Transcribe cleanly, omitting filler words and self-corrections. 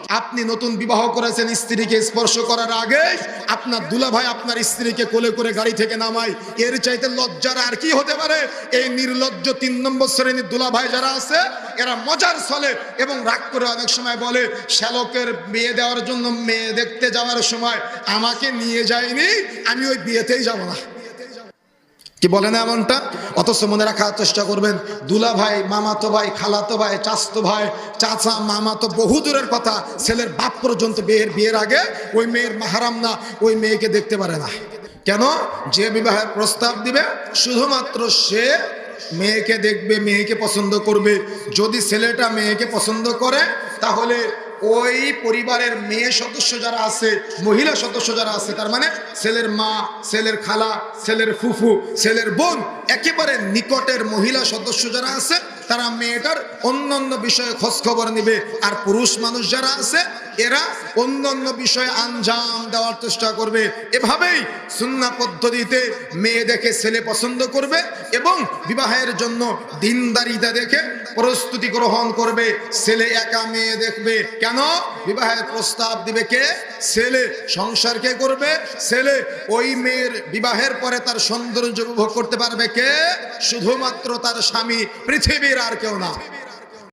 আপনি নতুন বিবাহ করেছেন, স্ত্রীকে স্পর্শ করার আগে আপনার দুলাভাই আপনার স্ত্রীকে কোলে করে গাড়ি থেকে নামায়, এর চাইতে লজ্জার আর কি হতে পারে? এই নির্লজ্জ 3 নম্বর শ্রেণীর দুলাভাই যারা আছে, এরা মজার ছলে এবং রাগ করে অনেক সময় বলে, শ্যালকের বিয়ে দেওয়ার জন্য মেয়ে দেখতে যাওয়ার সময় আমাকে নিয়ে যায়নি, আমি ওই বিয়েতেই যাব না। কি বলে না এমনটা? অথচ মনে রাখার চেষ্টা করবেন, দুলা ভাই, মামাতো ভাই, খালাতো ভাই, চাচতো ভাই, চাচা, মামা তো বহু দূরের কথা, ছেলের বাপ পর্যন্ত বিয়ের আগে ওই মেয়ের মাহারাম না, ওই মেয়েকে দেখতে পারে না। কেন? যে বিবাহের প্রস্তাব দিবে শুধুমাত্র সে মেয়েকে দেখবে, মেয়েকে পছন্দ করবে। যদি ছেলেটা মেয়েকে পছন্দ করে, তাহলে ওই পরিবারের মেয়ে সদস্য যারা আছে, মহিলা সদস্য যারা আছে, তার মানে ছেলের মা, ছেলের খালা, ছেলের ফুফু, ছেলের বোন, একেবারে নিকটের মহিলা সদস্য যারা আছে, তারা মেয়েটার অন্যান্য বিষয়ে খোঁজ খবর নিবে। আর পুরুষ মানুষ যারা আছে, এরা অন্যান্য বিষয়ে আঞ্জাম দেওয়ার চেষ্টা করবে। এভাবেই সুন্নাহ পদ্ধতিতে মেয়ে দেখে ছেলে পছন্দ করবে এবং বিবাহের জন্য দিনদারিতা দেখে প্রস্তুতি গ্রহণ করবে। ছেলে একা মেয়ে দেখবে কেন? বিবাহের প্রস্তাব দিবে কে? ছেলে। সংসার কে করবে? ছেলে। ওই মেয়ের বিবাহের পরে তার সৌন্দর্য উপভোগ করতে পারবে কে? শুধুমাত্র তার স্বামী, পৃথিবীর আর কেউ না।